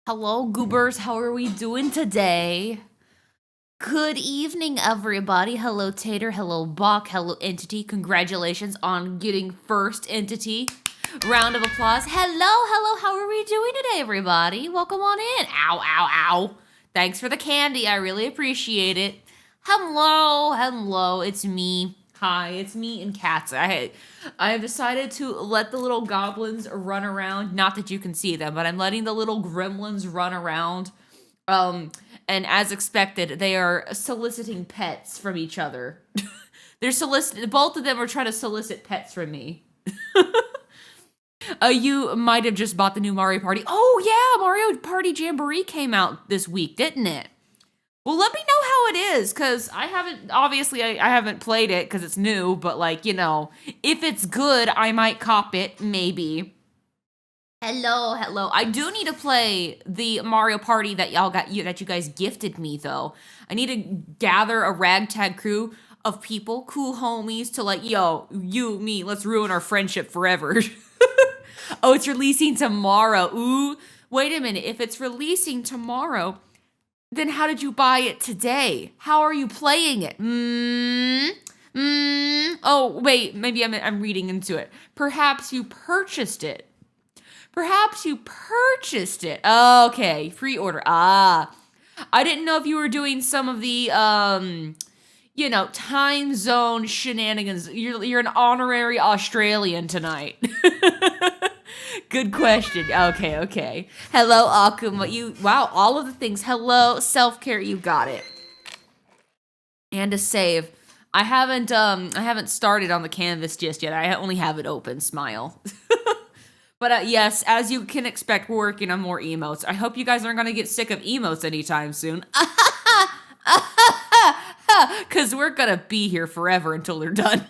Hello, goobers. How are we doing today? Good evening, everybody. Hello, Tater. Hello, Bach. Hello, Entity. Congratulations on getting first Entity. Round of applause. Hello. How are we doing today, everybody? Welcome on in. Ow. Thanks for the candy. I really appreciate it. Hello. It's me. Hi, it's me and Cats. I have decided to let the little goblins run around. Not that you can see them, but I'm letting the little gremlins run around. And as expected, they are soliciting pets from each other. Both of them are trying to solicit pets from me. You might have just bought the new Mario Party. Oh yeah, Mario Party Jamboree came out this week, didn't it? Well, let me know how it is, because I haven't played it because it's new, but if it's good, I might cop it, maybe. Hello. I do need to play the Mario Party that that you guys gifted me, though. I need to gather a ragtag crew of people, cool homies, to me, let's ruin our friendship forever. Oh, it's releasing tomorrow. Ooh, wait a minute. If it's releasing tomorrow, then how did you buy it today? How are you playing it? Oh, wait, maybe I'm reading into it. Perhaps you purchased it. Okay, pre-order. Ah. I didn't know if you were doing some of the time zone shenanigans. You're an honorary Australian tonight. Good question. Okay. Hello, Akuma. Wow, all of the things. Hello, self-care. You got it. And a save. I haven't started on the canvas just yet. I only have it open. Smile. But yes, as you can expect, we're working on more emotes. I hope you guys aren't gonna get sick of emotes anytime soon. Because we're gonna be here forever until they're done.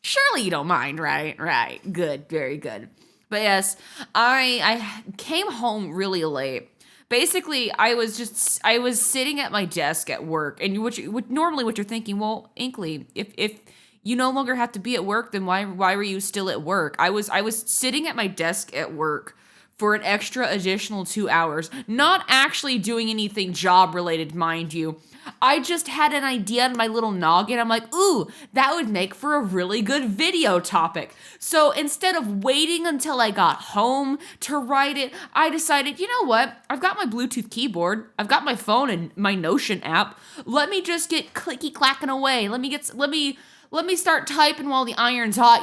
Surely you don't mind, right? Good, very good. But yes, I came home really late. Basically, I was sitting at my desk at work, and normally what you're thinking, well, Inkly, if you no longer have to be at work, then why were you still at work? I was sitting at my desk at work for an extra additional 2 hours, not actually doing anything job related, mind you. I just had an idea in my little noggin. I'm like, ooh, that would make for a really good video topic. So instead of waiting until I got home to write it, I decided, you know what? I've got my Bluetooth keyboard. I've got my phone and my Notion app. Let me just get clicky clacking away. Let me start typing while the iron's hot,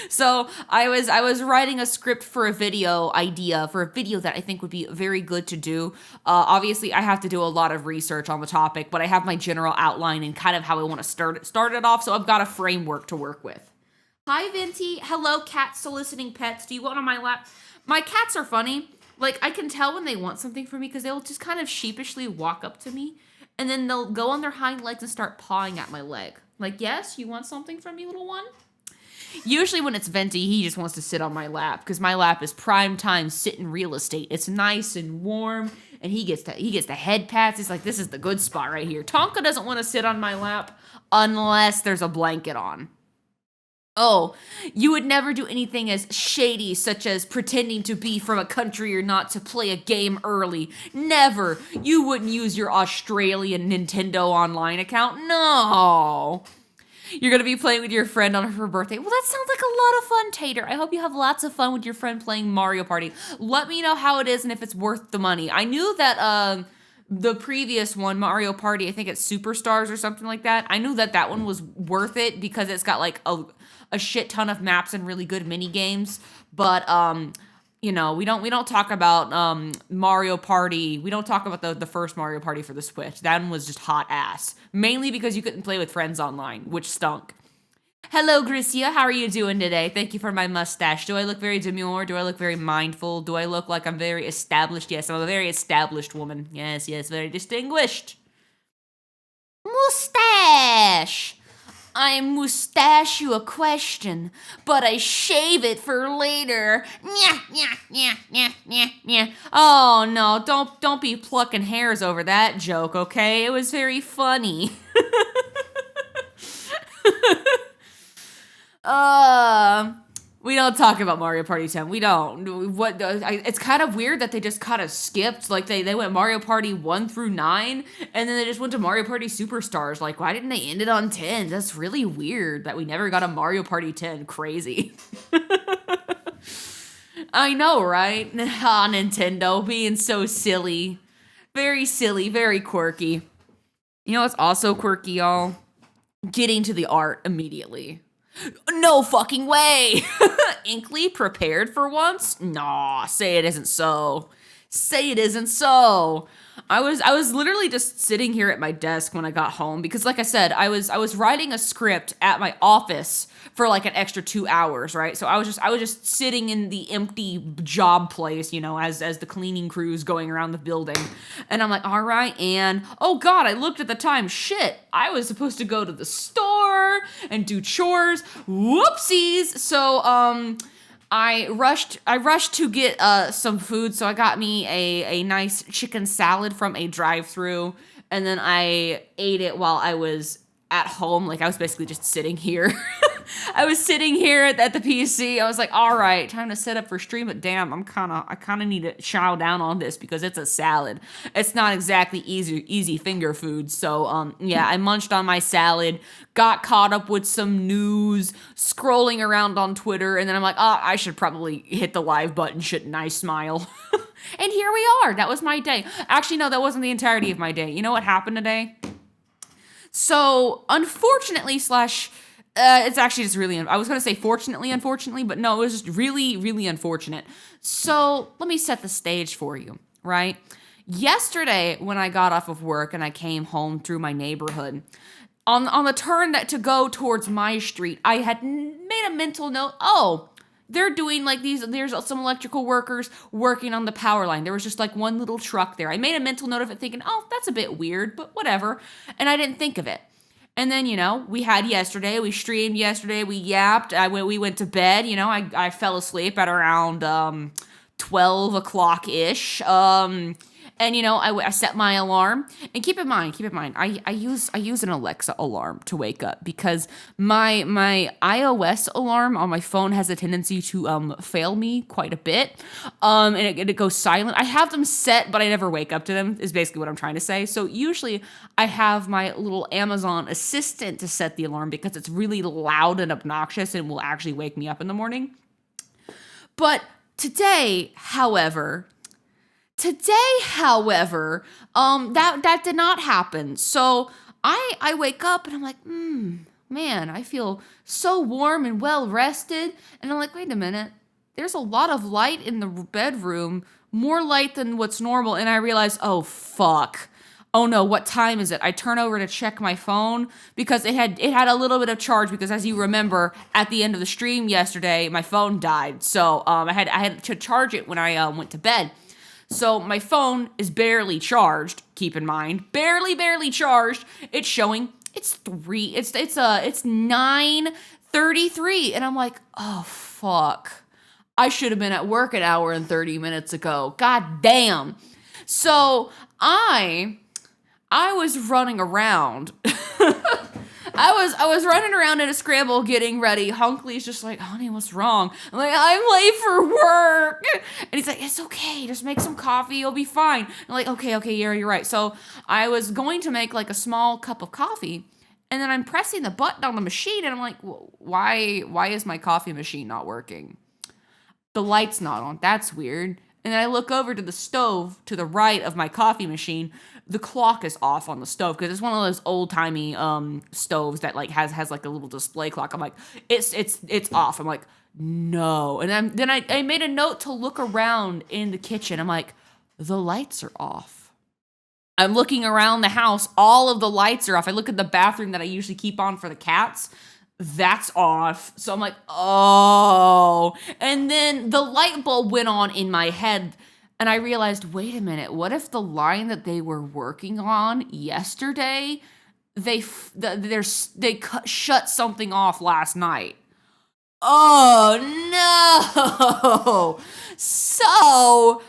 So I was writing a script for a video idea for a video that I think would be very good to do. Obviously, I have to do a lot of research on the topic, but I have my general outline and kind of how I want to start it off. So I've got a framework to work with. Hi, Venti. Hello, cat soliciting pets. Do you want on my lap? My cats are funny. Like, I can tell when they want something from me because they'll just kind of sheepishly walk up to me, and then they'll go on their hind legs and start pawing at my leg. Like, yes, you want something from me, little one? Usually when it's Venti, he just wants to sit on my lap because my lap is prime time sitting real estate. It's nice and warm, and he gets the head pats. It's like, this is the good spot right here. Tonka doesn't want to sit on my lap unless there's a blanket on. Oh, you would never do anything as shady, such as pretending to be from a country you're not to play a game early. Never. You wouldn't use your Australian Nintendo Online account. No. You're going to be playing with your friend on her birthday. Well, that sounds like a lot of fun, Tater. I hope you have lots of fun with your friend playing Mario Party. Let me know how it is and if it's worth the money. I knew that the previous one, Mario Party, I think it's Superstars or something like that. I knew that one was worth it because it's got like a shit ton of maps and really good mini games. But we don't talk about Mario Party. We don't talk about the first Mario Party for the Switch. That one was just hot ass. Mainly because you couldn't play with friends online, which stunk. Hello, Gricia. How are you doing today? Thank you for my mustache. Do I look very demure? Do I look very mindful? Do I look like I'm very established? Yes, I'm a very established woman. Yes, very distinguished. Mustache! I mustache you a question, but I shave it for later. Nya. Oh no, don't be plucking hairs over that joke, okay? It was very funny. We don't talk about Mario Party 10. We don't. It's kind of weird that they just kind of skipped. Like they went Mario Party 1 through 9, and then they just went to Mario Party Superstars. Like, why didn't they end it on 10? That's really weird that we never got a Mario Party 10. Crazy. I know, right? Ah, Nintendo being so silly. Very silly, very quirky. You know what's also quirky, y'all? Getting to the art immediately. No fucking way! Inkly prepared for once? Nah, say it isn't so. Say it isn't so. I was literally just sitting here at my desk when I got home because, like I said, I was writing a script at my office for like an extra 2 hours, right? So I was just sitting in the empty job place, you know, as the cleaning crew's going around the building, and I'm like, all right, and oh god, I looked at the time. Shit, I was supposed to go to the store and do chores. Whoopsies. So I rushed to get some food, so I got me a nice chicken salad from a drive-thru, and then I ate it while I was at home. Like, I was basically just sitting here. I was sitting here at the PC. I was like, all right, time to set up for stream, but damn, I kind of need to chow down on this because it's a salad. It's not exactly easy finger food. So, yeah, I munched on my salad, got caught up with some news, scrolling around on Twitter, and then I'm like, I should probably hit the live button, shouldn't I? Smile. And here we are. That was my day. Actually, no, that wasn't the entirety of my day. You know what happened today? So, unfortunately, it's actually just really, I was going to say fortunately, unfortunately, but no, it was just really, really unfortunate. So let me set the stage for you, right? Yesterday, when I got off of work and I came home through my neighborhood, on the turn to go towards my street, I had made a mental note, they're doing like there's some electrical workers working on the power line. There was just like one little truck there. I made a mental note of it thinking, that's a bit weird, but whatever. And I didn't think of it. And then, you know, we streamed yesterday, we yapped, we went to bed, you know, I fell asleep at around 12 o'clock-ish. And, you know, I set my alarm. And keep in mind, I use an Alexa alarm to wake up because my iOS alarm on my phone has a tendency to fail me quite a bit. And it goes silent. I have them set, but I never wake up to them, is basically what I'm trying to say. So usually I have my little Amazon assistant to set the alarm because it's really loud and obnoxious and will actually wake me up in the morning. But today, however, that did not happen. So I wake up and I'm like, man, I feel so warm and well rested. And I'm like, wait a minute, there's a lot of light in the bedroom, more light than what's normal. And I realize, oh fuck. Oh no, what time is it? I turn over to check my phone because it had a little bit of charge because, as you remember, at the end of the stream yesterday, my phone died. So I had to charge it when I went to bed. So my phone is barely charged, keep in mind. Barely charged. It's showing it's 9:33 and I'm like, "Oh fuck. I should have been at work an hour and 30 minutes ago. God damn." So I was running around. I was running around in a scramble getting ready. Hunkley's just like, honey, what's wrong? I'm like, I'm late for work. And he's like, it's okay. Just make some coffee. You'll be fine. I'm like, okay, yeah, you're right. So I was going to make like a small cup of coffee. And then I'm pressing the button on the machine. And I'm like, why is my coffee machine not working? The light's not on. That's weird. And then I look over to the stove to the right of my coffee machine. The clock is off on the stove because it's one of those old-timey stoves that like has like a little display clock. I'm like, it's off. I'm like, no. And then I made a note to look around in the kitchen. I'm like, the lights are off. I'm looking around the house. All of the lights are off. I look at the bathroom that I usually keep on for the cats. That's off. So I'm like, oh. And then the light bulb went on in my head. And I realized, wait a minute, what if the line that they were working on yesterday, they shut something off last night? Oh no! So,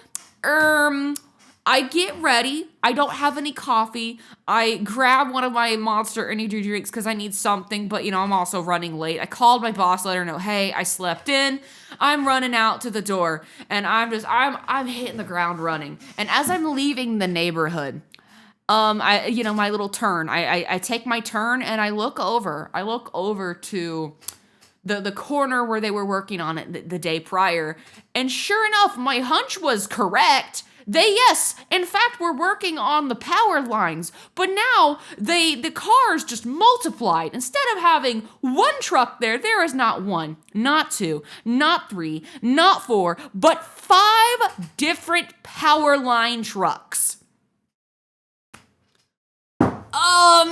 I get ready. I don't have any coffee. I grab one of my Monster Energy drinks because I need something, but I'm also running late. I called my boss, let her know, hey, I slept in. I'm running out to the door, and I'm hitting the ground running. And as I'm leaving the neighborhood, my little turn, I take my turn and I look over. I look over to the corner where they were working on it the day prior. And sure enough, my hunch was correct. Yes, in fact, were working on the power lines, but now the cars just multiplied. Instead of having one truck there is not one, not two, not three, not four, but 5 different power line trucks.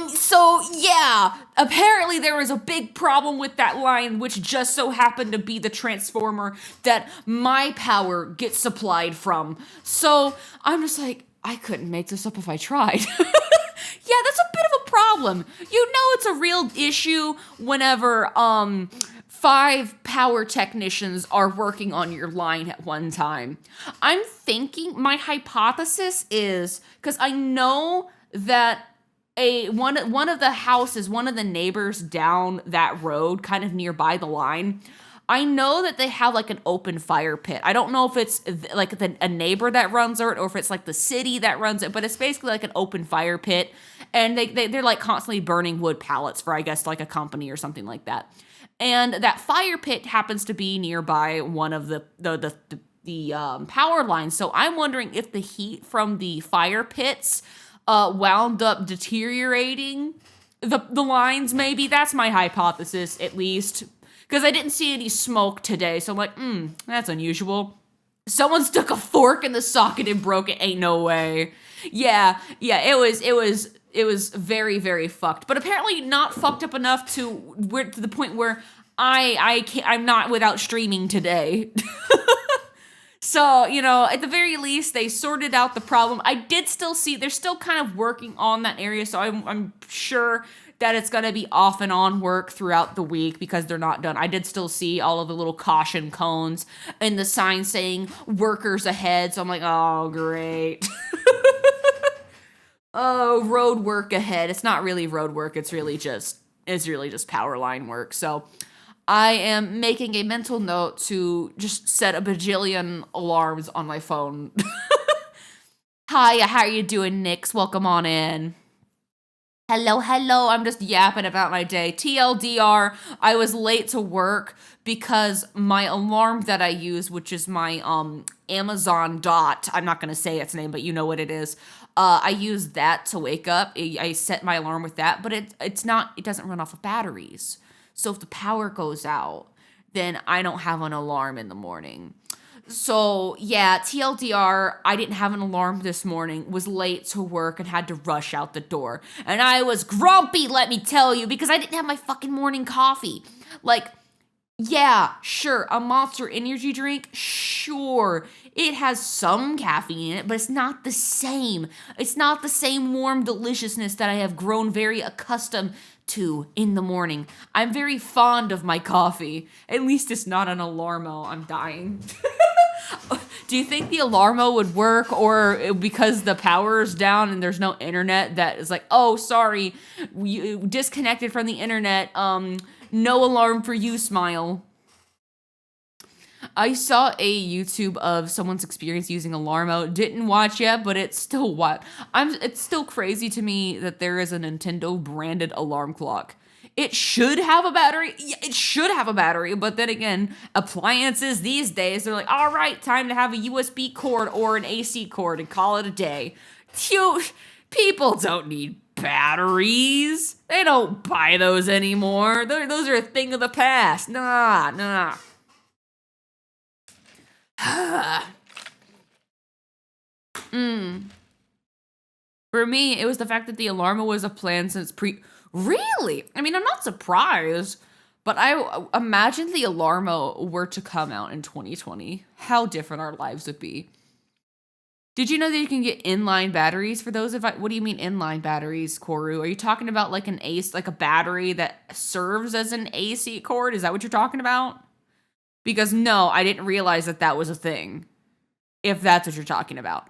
So yeah, apparently there was a big problem with that line, which just so happened to be the transformer that my power gets supplied from. So I'm just like, I couldn't make this up if I tried. Yeah, that's a bit of a problem. It's a real issue whenever, 5 power technicians are working on your line at one time. I'm thinking, my hypothesis is, because I know that one of the houses, one of the neighbors down that road, kind of nearby the line, I know that they have like an open fire pit. I don't know if it's like a neighbor that runs it or if it's like the city that runs it, but it's basically like an open fire pit, and they're like constantly burning wood pallets for, I guess, like a company or something like that. And that fire pit happens to be nearby one of the power lines. So I'm wondering if the heat from the fire pits wound up deteriorating the lines, maybe. That's my hypothesis, at least. Because I didn't see any smoke today, so I'm like, that's unusual. Someone stuck a fork in the socket and broke it. Ain't no way. Yeah, it was very, very fucked. But apparently not fucked up enough to the point where I'm not without streaming today. So, at the very least, they sorted out the problem. I did still see, they're still kind of working on that area, so I'm sure that it's going to be off and on work throughout the week because they're not done. I did still see all of the little caution cones and the sign saying workers ahead, so I'm like, oh, great. Oh, road work ahead. It's not really road work, it's really just power line work, so I am making a mental note to just set a bajillion alarms on my phone. Hi, how are you doing, Nix? Welcome on in. Hello. I'm just yapping about my day. TLDR, I was late to work because my alarm that I use, which is my Amazon Dot, I'm not going to say its name, but you know what it is. I use that to wake up. I set my alarm with that, but it doesn't run off of batteries. So if the power goes out, then I don't have an alarm in the morning. So yeah, TLDR, I didn't have an alarm this morning, was late to work and had to rush out the door. And I was grumpy, let me tell you, because I didn't have my fucking morning coffee. Like, yeah, sure, a Monster Energy drink, sure. It has some caffeine in it, but it's not the same. It's not the same warm deliciousness that I have grown very accustomed to in the morning. I'm very fond of my coffee. At least it's not an Alarmo. I'm dying. Do you think the Alarmo would work, or because the power is down and there's no internet that is like, oh, sorry, you disconnected from the internet, no alarm for you, smile. I saw a YouTube of someone's experience using Alarmo. Didn't watch yet, but it's still it's still crazy to me that there is a Nintendo branded alarm clock. It should have a battery. Yeah, it should have a battery, but then again, appliances these days, they're like, all right, time to have a USB cord or an AC cord and call it a day. People don't need batteries. They don't buy those anymore. Those are a thing of the past. Nah. For me, it was the fact that the Alarma was a plan since Really? I mean, I'm not surprised, but I imagine the Alarma were to come out in 2020. How different our lives would be. Did you know that you can get inline batteries for those? What do you mean inline batteries, Koru? Are you talking about like like a battery that serves as an AC cord? Is that what you're talking about? Because no, I didn't realize that was a thing. If that's what you're talking about.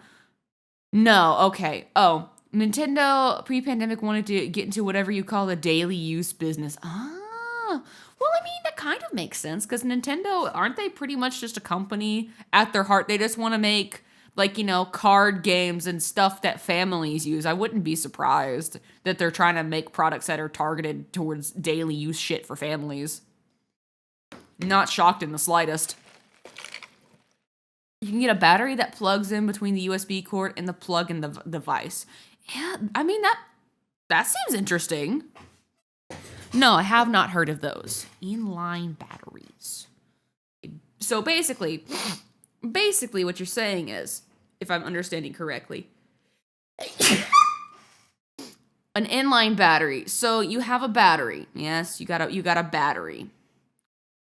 No, okay. Oh, Nintendo pre-pandemic wanted to get into whatever you call the daily use business. Ah, well, I mean, that kind of makes sense because Nintendo, aren't they pretty much just a company at their heart? They just want to make, like, card games and stuff that families use. I wouldn't be surprised that they're trying to make products that are targeted towards daily use shit for families. Not shocked in the slightest. You can get a battery that plugs in between the USB cord and the plug in the device. Yeah, I mean, that seems interesting. No, I have not heard of those. Inline batteries. So basically what you're saying is, if I'm understanding correctly, an inline battery. So you have a battery. Yes, you got a battery.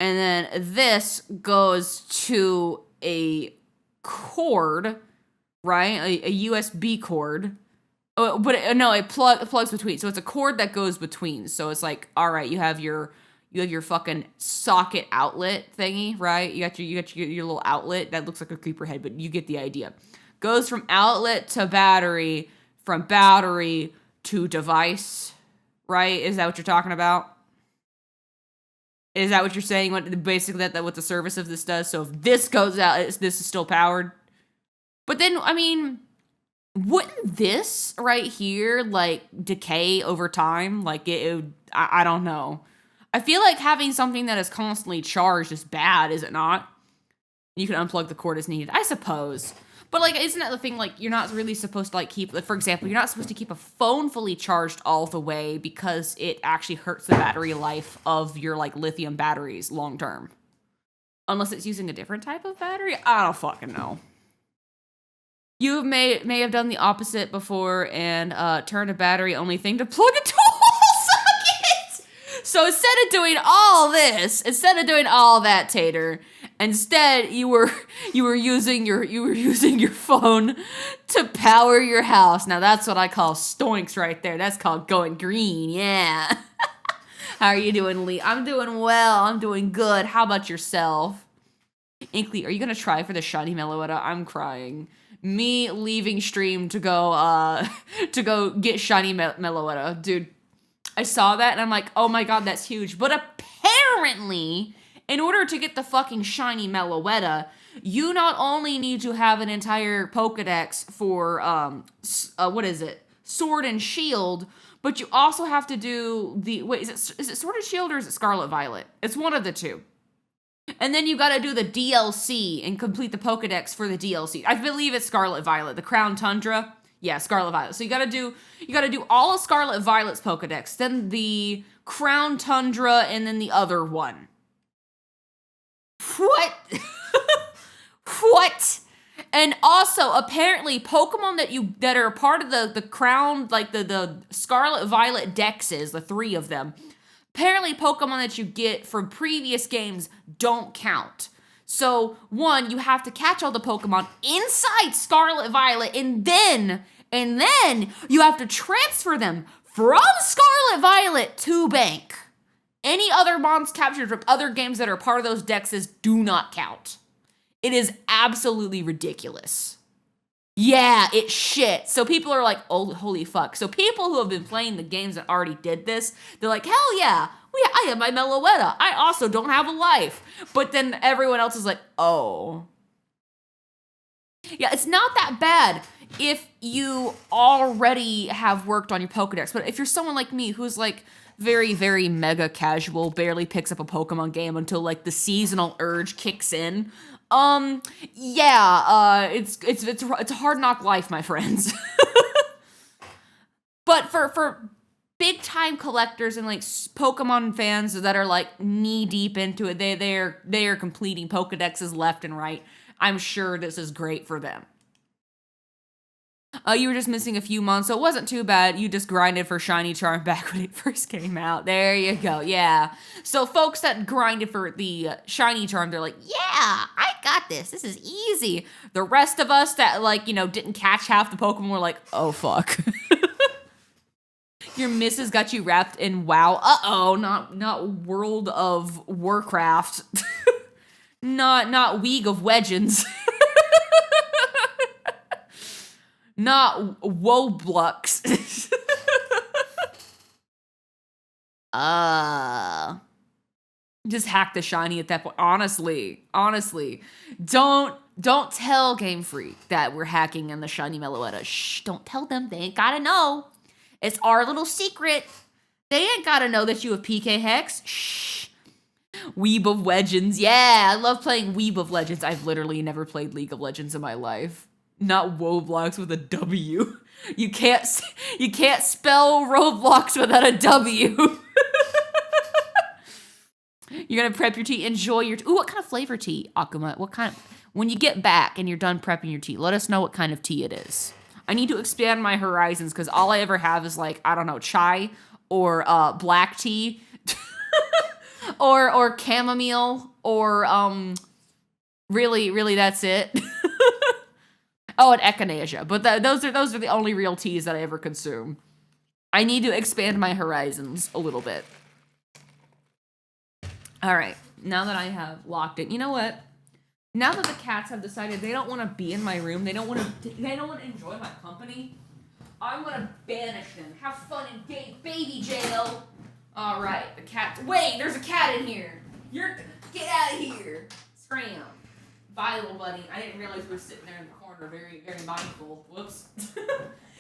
And then this goes to a cord, right? A USB cord. Oh, but no, it plugs between. So it's a cord that goes between. So it's like, all right, you have your fucking socket outlet thingy, right? You got your little outlet that looks like a creeper head, but you get the idea. Goes from outlet to battery, from battery to device, right? Is that what you're talking about? Is that what you're saying? What basically that what the service of this does? So if this goes out, this is still powered. But then, I mean, wouldn't this right here like decay over time? Like I don't know. I feel like having something that is constantly charged is bad, is it not? You can unplug the cord as needed, I suppose. But, like, isn't that the thing, like, you're not really supposed to, like, keep, like, for example, you're not supposed to keep a phone fully charged all the way because it actually hurts the battery life of your, like, lithium batteries long term. Unless it's using a different type of battery? I don't fucking know. You may have done the opposite before and turned a battery-only thing to plug into a wall socket! So instead of doing all that, Tater, instead, you were using your phone to power your house. Now that's what I call stoinks right there. That's called going green. Yeah. How are you doing, Lee? I'm doing well. I'm doing good. How about yourself? Inkly, are you gonna try for the shiny Meloetta? I'm crying. Me leaving stream to go get shiny Meloetta, dude. I saw that and I'm like, oh my god, that's huge. But apparently, in order to get the fucking shiny Meloetta, you not only need to have an entire Pokedex for, what is it? Sword and Shield, but you also have to do the, wait, is it Sword and Shield or is it Scarlet Violet? It's one of the two. And then you gotta do the DLC and complete the Pokedex for the DLC. I believe it's Scarlet Violet, the Crown Tundra. Yeah, Scarlet Violet. So you gotta do all of Scarlet Violet's Pokedex, then the Crown Tundra, and then the other one. What? What? And also, apparently, Pokemon that are part of the Crown, like the Scarlet Violet Dexes, the 3 of them, apparently Pokemon that you get from previous games don't count. So, one, you have to catch all the Pokemon inside Scarlet Violet, and then you have to transfer them from Scarlet Violet to Bank. Any other mons captured from other games that are part of those dexes do not count. It is absolutely ridiculous. Yeah, it's shit. So people are like, oh, holy fuck. So people who have been playing the games that already did this, they're like, hell yeah, I have my Meloetta. I also don't have a life. But then everyone else is like, oh. Yeah, it's not that bad if you already have worked on your Pokedex. But if you're someone like me who's like very, very mega casual, barely picks up a Pokemon game until like the seasonal urge kicks in, it's a hard knock life, my friends. But for big time collectors and like Pokemon fans that are like knee deep into it, they are completing Pokedexes left and right. I'm sure this is great for them. You were just missing a few months, so it wasn't too bad. You just grinded for Shiny Charm back when it first came out. There you go, yeah. So folks that grinded for the Shiny Charm, they're like, yeah, I got this. This is easy. The rest of us that, like, didn't catch half the Pokemon were like, oh, fuck. Your missus got you wrapped in WoW. Uh-oh, not World of Warcraft. Not League of Legends. not Woblux. Just hack the shiny at that point. Honestly, don't tell Game Freak that we're hacking in the shiny Meloetta. Shh, don't tell them. They ain't gotta know. It's our little secret. They ain't gotta know that you have PK Hex. Shh. Weeb of Legends. Yeah, I love playing Weeb of Legends. I've literally never played League of Legends in my life. Not Roblox with a W. You can't spell Roblox without a W. You're gonna prep your tea. Enjoy your ooh, what kind of flavor tea, Akuma? What kind of, when you get back and you're done prepping your tea, let us know what kind of tea it is. I need to expand my horizons because all I ever have is like, I don't know, chai or black tea or chamomile or really that's it. Oh, and echinacea. But those are the only real teas that I ever consume. I need to expand my horizons a little bit. All right, now that I have locked it, you know what? Now that the cats have decided they don't want to be in my room, they don't want to enjoy my company, I'm gonna banish them. Have fun in baby jail. All right, the cat. Wait, there's a cat in here. Get out of here. Scram. Bye, little buddy. I didn't realize we were sitting there in the corner, very very mindful. Whoops.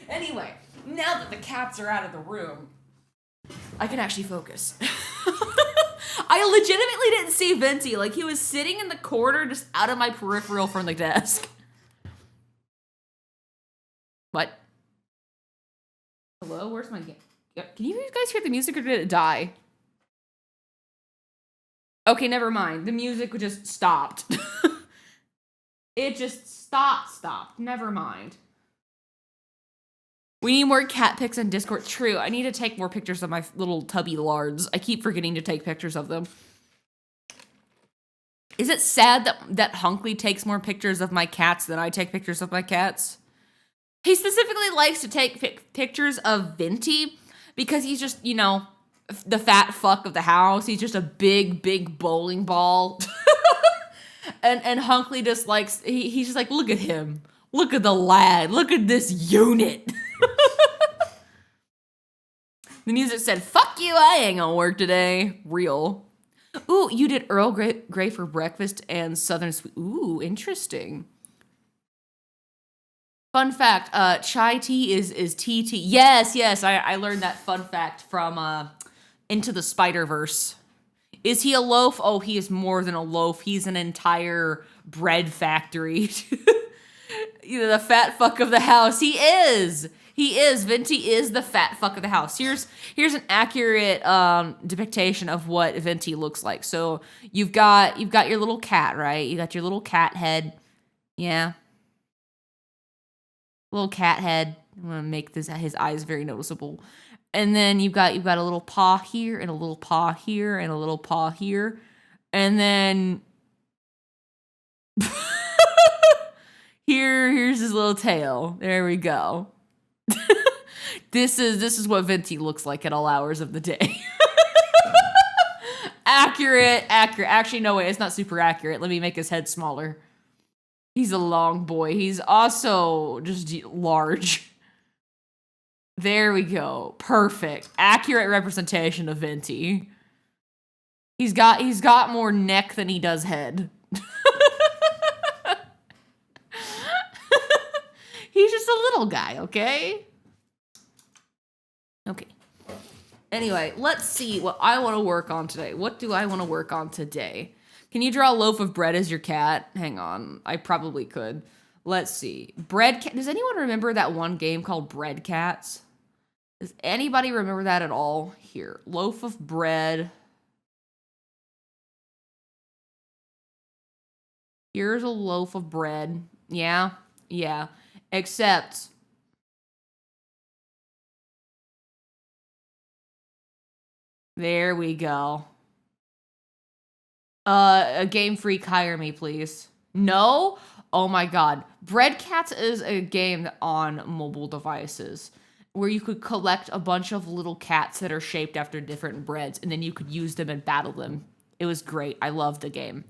Anyway, now that the cats are out of the room, I can actually focus. I legitimately didn't see Venti. Like, he was sitting in the corner just out of my peripheral from the desk. What? Hello? Where's my game? Can you guys hear the music or did it die? Okay, never mind. The music just stopped. It just stopped. Never mind. We need more cat pics on Discord. True, I need to take more pictures of my little tubby lards. I keep forgetting to take pictures of them. Is it sad that Hunkley takes more pictures of my cats than I take pictures of my cats? He specifically likes to take pictures of Venti because he's just, you know, the fat fuck of the house. He's just a big bowling ball. and Hunkley just likes, he's just like, look at him. Look at the lad. Look at this unit. The music said, fuck you, I ain't gonna work today. Real. Ooh, you did Earl Grey for breakfast and Southern Sweet. Ooh, interesting. Fun fact, chai tea is tea tea. Yes, I learned that fun fact from Into the Spider-Verse. Is he a loaf? Oh, he is more than a loaf. He's an entire bread factory. You know, the fat fuck of the house. He is. Venti is the fat fuck of the house. Here's an accurate depiction of what Venti looks like. So you've got your little cat, right? You got your little cat head. Yeah. Little cat head. I'm gonna make his eyes very noticeable. And then you've got a little paw here and a little paw here and a little paw here. And then here's his little tail. There we go. This is what Venti looks like at all hours of the day. Accurate. Actually, no way, it's not super accurate. Let me make his head smaller. He's a long boy. He's also just large. There we go. Perfect. Accurate representation of Venti. He's got more neck than he does head. He's just a little guy, okay? Okay. Anyway, let's see what I want to work on today. What do I want to work on today? Can you draw a loaf of bread as your cat? Hang on. I probably could. Let's see. Bread cat. Does anyone remember that one game called Bread Cats? Does anybody remember that at all? Here. Loaf of bread. Here's a loaf of bread. Yeah. Except there we go. A Game Freak, hire me, please. No? Oh my god. Bread Cats is a game on mobile devices where you could collect a bunch of little cats that are shaped after different breads, and then you could use them and battle them. It was great. I loved the game.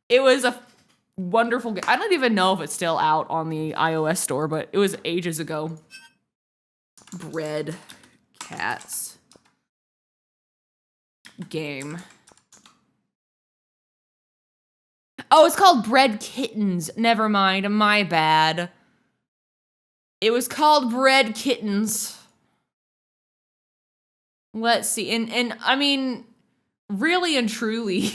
It was a wonderful game. I don't even know if it's still out on the iOS store, but it was ages ago. Bread Cats game. Oh, it's called Bread Kittens. Never mind, my bad. It was called Bread Kittens. Let's see, and I mean, really and truly,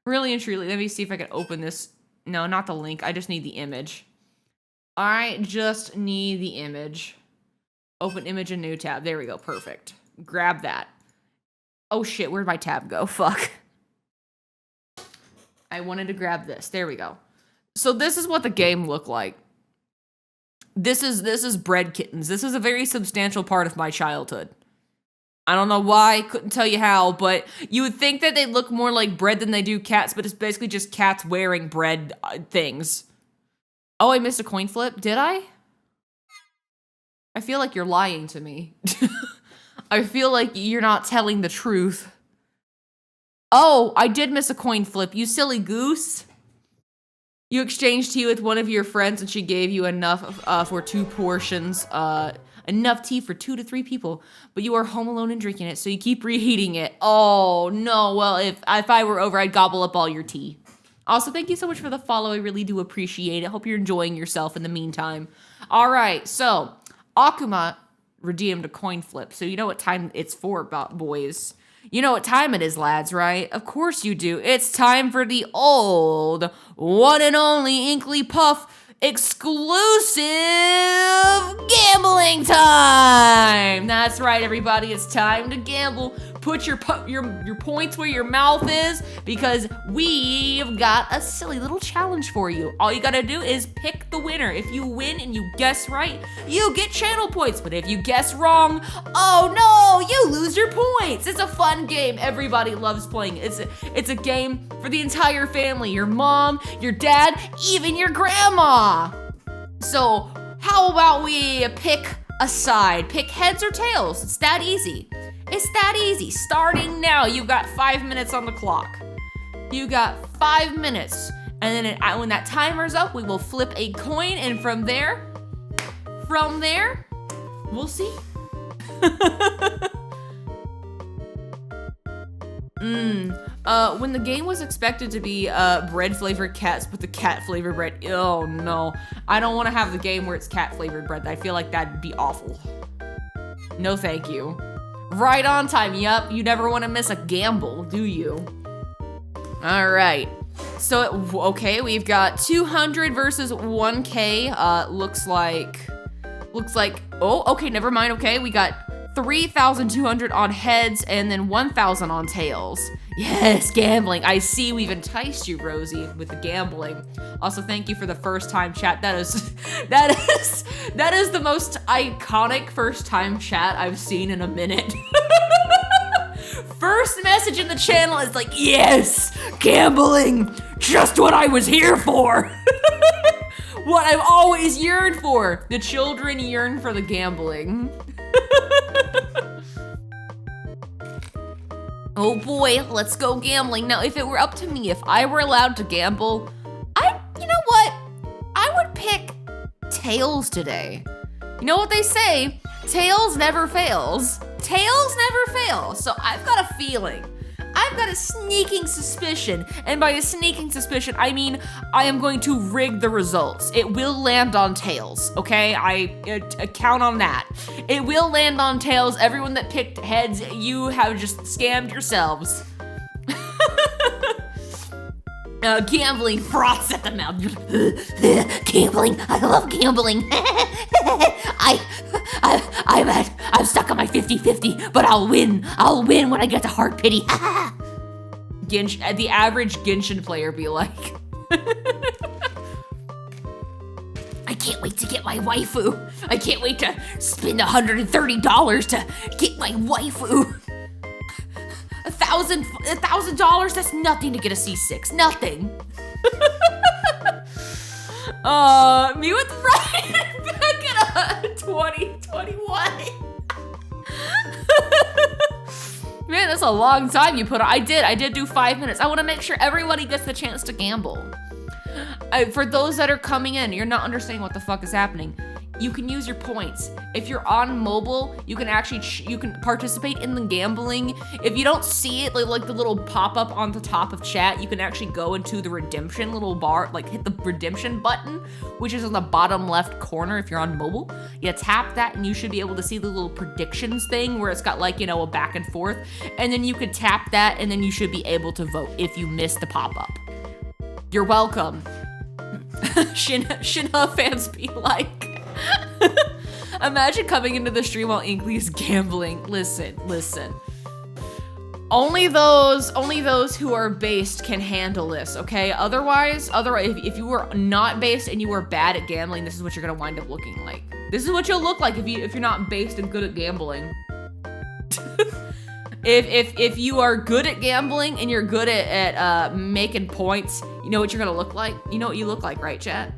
let me see if I can open this. No, not the link, I just need the image. I just need the image. Open image in new tab, there we go, perfect. Grab that. Oh shit, where'd my tab go? Fuck. I wanted to grab this, there we go. So this is what the game looked like. This is Bread Kittens. This is a very substantial part of my childhood. I don't know why, couldn't tell you how, but you would think that they look more like bread than they do cats, but it's basically just cats wearing bread things. Oh, I missed a coin flip, did I? I feel like you're lying to me. I feel like you're not telling the truth. Oh, I did miss a coin flip, you silly goose. You exchanged tea with one of your friends and she gave you enough for 2 portions, enough tea for 2 to 3 people, but you are home alone and drinking it, so you keep reheating it. Oh, no, well, if I were over, I'd gobble up all your tea. Also, thank you so much for the follow, I really do appreciate it. Hope you're enjoying yourself in the meantime. All right, so, Akuma redeemed a coin flip, so you know what time it's for, boys. You know what time it is, lads, right? Of course you do. It's time for the old, one and only Inklypuff exclusive gambling time. That's right, everybody. It's time to gamble. Put your points where your mouth is, because we've got a silly little challenge for you. All you gotta do is pick the winner. If you win and you guess right, you get channel points. But if you guess wrong, oh no, you lose your points. It's a fun game. Everybody loves playing it. It's a game for the entire family. Your mom, your dad, even your grandma. So how about we pick a side? Pick heads or tails. It's that easy. It's that easy. Starting now. You've got 5 minutes on the clock. You got 5 minutes. And then when that timer's up, we will flip a coin. And from there, we'll see. When the game was expected to be bread-flavored cats, but the cat-flavored bread, oh no. I don't want to have the game where it's cat-flavored bread. I feel like that'd be awful. No thank you. Right on time, yup. You never want to miss a gamble, do you? All right. So, okay, we've got 200 versus 1K. Looks like, oh, okay, never mind, okay. We got 3,200 on heads and then 1,000 on tails. Yes, gambling. I see we've enticed you, Rosie, with the gambling. Also, thank you for the first time chat. That is the most iconic first time chat I've seen in a minute. First message in the channel is like, yes, gambling, just what I was here for. What I've always yearned for. The children yearn for the gambling. Oh boy, let's go gambling. Now, if it were up to me, if I were allowed to gamble, you know what? I would pick tails today. You know what they say? Tails never fails. Tails never fail. So I've got a feeling. I've got a sneaking suspicion. And by a sneaking suspicion, I mean I am going to rig the results. It will land on tails, okay? I count on that. It will land on tails. Everyone that picked heads, you have just scammed yourselves. Gambling froths at the mouth. Gambling, I love gambling. I'm stuck on my 50-50, but I'll win when I get to hard pity. The average Genshin player be like. I can't wait to get my waifu. I can't wait to spend $130 to get my waifu. $1,000, that's nothing to get a C6, nothing. Me with Ryan back in 2021. Man, that's a long time you put on. I did do 5 minutes. I want to make sure everybody gets the chance to gamble. For those that are coming in, you're not understanding what the fuck is happening. You can use your points. If you're on mobile, you can actually you can participate in the gambling. If you don't see it, like the little pop-up on the top of chat, you can actually go into the redemption little bar, like hit the redemption button, which is in the bottom left corner if you're on mobile. You tap that and you should be able to see the little predictions thing where it's got like, you know, a back and forth. And then you could tap that and then you should be able to vote if you missed the pop-up. You're welcome. Shinha fans be like. Imagine coming into the stream while Inkly is gambling. Listen. Only those who are based can handle this, okay? Otherwise, if you were not based and you were bad at gambling, this is what you're gonna wind up looking like. This is what you'll look like if you're not based and good at gambling. If you are good at gambling and you're good at making points, you know what you're gonna look like? You know what you look like, right, chat?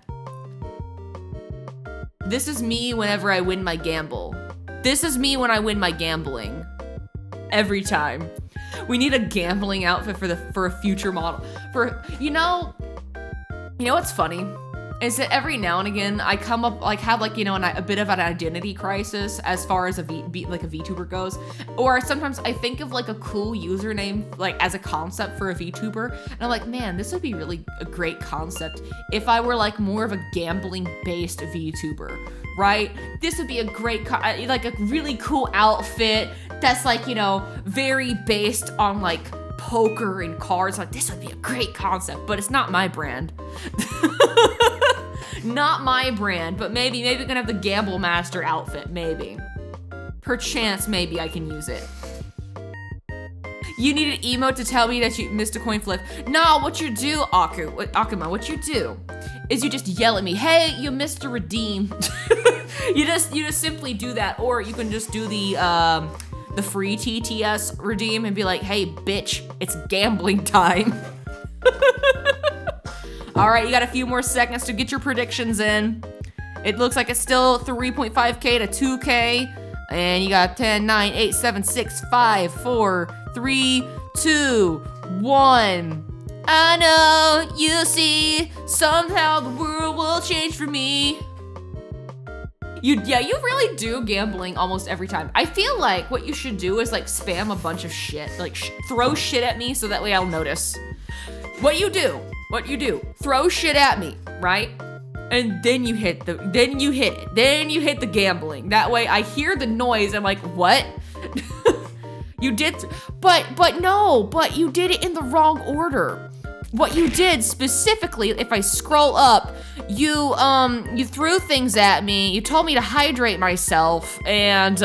This is me whenever I win my gamble. This is me when I win my gambling. Every time. We need a gambling outfit for a future model. You know what's funny? Is that every now and again I come up have a bit of an identity crisis as far as a VTuber goes, or sometimes I think of like a cool username like as a concept for a VTuber, and I'm like, man, this would be really a great concept if I were like more of a gambling based VTuber, right? This would be a great like a really cool outfit that's like, you know, very based on like poker and cards. Like, this would be a great concept, but it's not my brand. Not my brand, but maybe we can have the Gamble Master outfit, maybe. Perchance, maybe I can use it. You need an emote to tell me that you missed a coin flip. No, what you do, Akuma, what you do is you just yell at me, hey, you missed a redeem. you just simply do that, or you can just do the free TTS redeem and be like, hey, bitch, it's gambling time. All right, you got a few more seconds to get your predictions in. It looks like it's still 3.5K to 2K. And you got 10, 9, 8, 7, 6, 5, 4, 3, 2, 1. I know, you see, somehow the world will change for me. You really do gambling almost every time. I feel like what you should do is like spam a bunch of shit, like throw shit at me so that way I'll notice. What you do, throw shit at me, right? And then you hit the gambling. That way I hear the noise, I'm like, what? You did, but you did it in the wrong order. What you did specifically, if I scroll up, you threw things at me, you told me to hydrate myself, and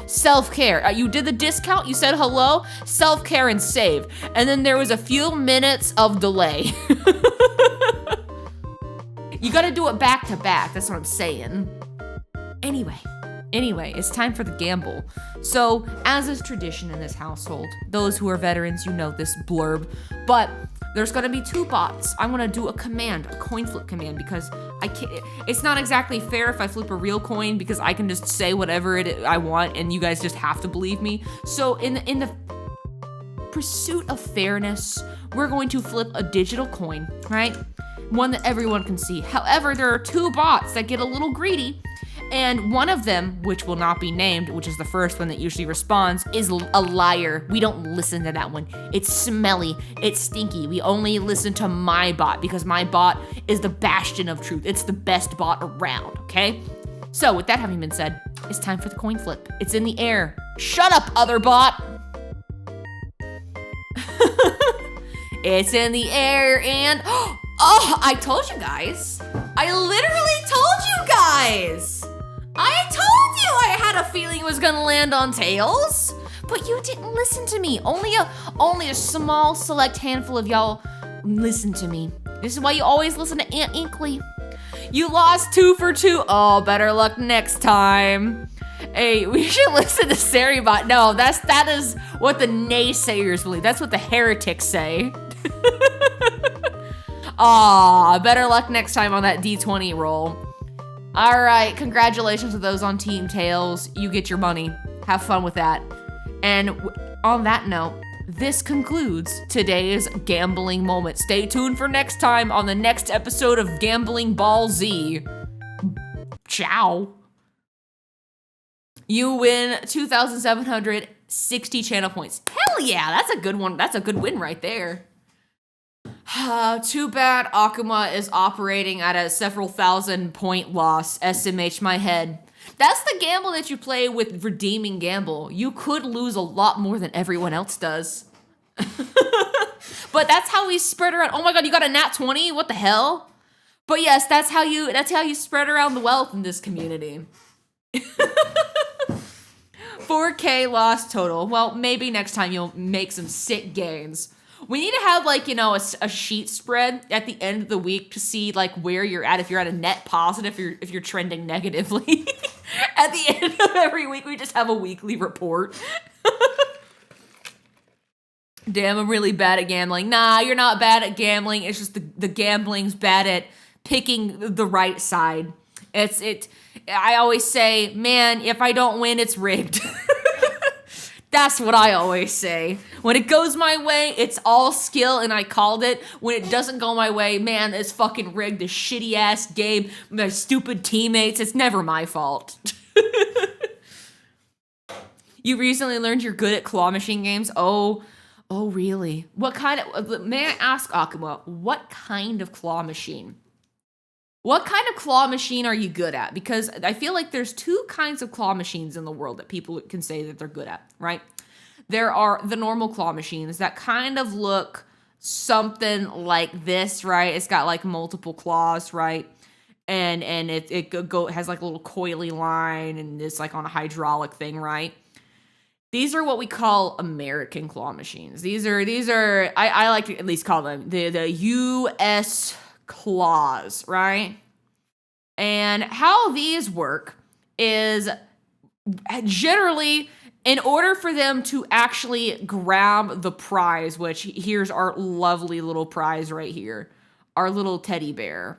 self-care. You did the discount, you said hello, self-care and save. And then there was a few minutes of delay. You gotta do it back to back, that's what I'm saying. Anyway, it's time for the gamble. So, as is tradition in this household, those who are veterans, you know this blurb, but there's gonna be two bots. I'm gonna do a coin flip command, because I can't, it's not exactly fair if I flip a real coin, because I can just say whatever I want and you guys just have to believe me. So in the pursuit of fairness, we're going to flip a digital coin, right? One that everyone can see. However, there are two bots that get a little greedy, and one of them, which will not be named, which is the first one that usually responds, is a liar. We don't listen to that one. It's smelly, it's stinky. We only listen to my bot, because my bot is the bastion of truth. It's the best bot around, okay? So with that having been said, it's time for the coin flip. It's in the air. Shut up, other bot. It's in the air, and oh, I told you guys. I literally told you guys. I told you I had a feeling it was gonna land on Tails, but you didn't listen to me. Only a small select handful of y'all listen to me. This is why you always listen to Aunt Inkly. You lost 2 for 2. Oh, better luck next time. Hey, we should listen to Saribot. No, that is what the naysayers believe. That's what the heretics say. Aw, better luck next time on that D20 roll. All right, congratulations to those on Team Tails. You get your money. Have fun with that. And on that note, this concludes today's gambling moment. Stay tuned for next time on the next episode of Gambling Ball Z. Ciao. You win 2,760 channel points. Hell yeah, that's a good one. That's a good win right there. Too bad Akuma is operating at a several thousand point loss. SMH my head. That's the gamble that you play with redeeming gamble. You could lose a lot more than everyone else does. But that's how we spread around. Oh my god, you got a nat 20? What the hell? But yes, that's how you spread around the wealth in this community. 4K loss total. Well, maybe next time you'll make some sick gains. We need to have, like, you know, a sheet spread at the end of the week to see, like, where you're at. If you're at a net positive, if you're trending negatively. At the end of every week, we just have a weekly report. Damn, I'm really bad at gambling. Nah, you're not bad at gambling. It's just the gambling's bad at picking the right side. I always say, man, if I don't win, it's rigged. That's what I always say. When it goes my way, it's all skill and I called it. When it doesn't go my way, man, it's fucking rigged. This shitty ass game, my stupid teammates, it's never my fault. You recently learned you're good at claw machine games? Oh, really? What kind of, may I ask Akuma, what kind of claw machine? What kind of claw machine are you good at? Because I feel like there's two kinds of claw machines in the world that people can say that they're good at, right? There are the normal claw machines that kind of look something like this, right? It's got like multiple claws, right? And it has like a little coily line and it's like on a hydraulic thing, right? These are what we call American claw machines. These are I like to at least call them the US claws, right? And how these work is generally, in order for them to actually grab the prize, which here's our lovely little prize right here, our little teddy bear.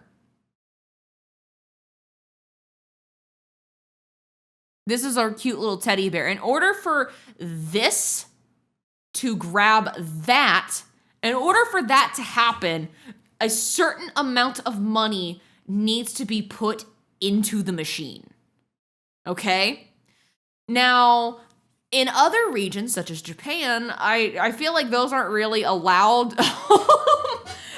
This is our cute little teddy bear. In order for this to grab that, in order for that to happen, a certain amount of money needs to be put into the machine. Okay? Now, in other regions, such as Japan, I feel like those aren't really allowed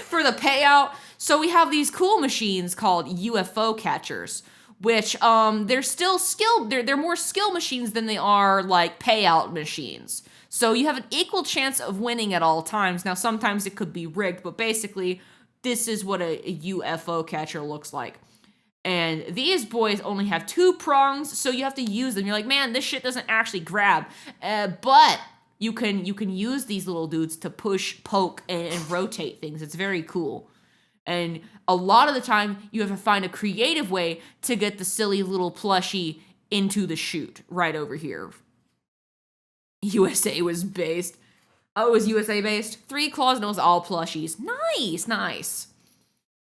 for the payout. So we have these cool machines called UFO catchers, which they're still skilled. They're more skill machines than they are like payout machines. So you have an equal chance of winning at all times. Now, sometimes it could be rigged, but basically, this is what a UFO catcher looks like. And these boys only have 2 prongs, so you have to use them. You're like, man, this shit doesn't actually grab. But you can use these little dudes to push, poke, and rotate things. It's very cool. And a lot of the time, you have to find a creative way to get the silly little plushie into the chute right over here. USA was based. Oh, it was USA based? 3 claws and it was all plushies. Nice.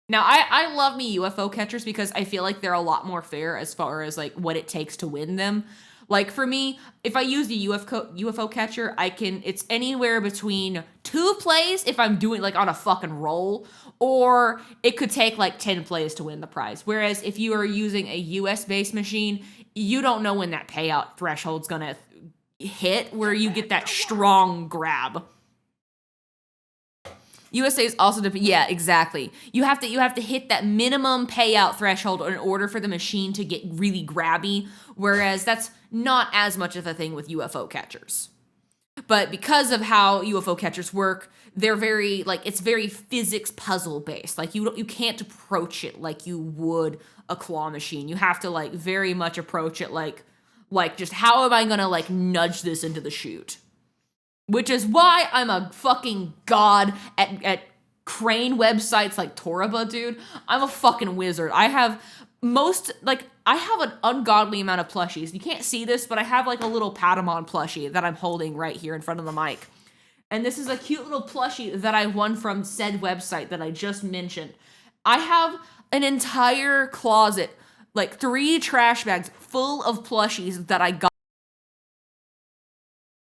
Now, I love me UFO catchers because I feel like they're a lot more fair as far as like what it takes to win them. Like for me, if I use the UFO catcher, it's anywhere between 2 plays if I'm doing like on a fucking roll, or it could take like 10 plays to win the prize. Whereas if you are using a US based machine, you don't know when that payout threshold's gonna hit where you get that strong grab. USA is also yeah, exactly. You have to hit that minimum payout threshold in order for the machine to get really grabby, whereas that's not as much of a thing with UFO catchers. But because of how UFO catchers work, they're very it's very physics puzzle based. Like you can't approach it like you would a claw machine. You have to like very much approach it like just how am I gonna like nudge this into the chute? Which is why I'm a fucking god at crane websites like Toraba, dude. I'm a fucking wizard. I have an ungodly amount of plushies. You can't see this, but I have like a little Patamon plushie that I'm holding right here in front of the mic. And this is a cute little plushie that I won from said website that I just mentioned. I have an entire closet, like 3 trash bags full of plushies that I got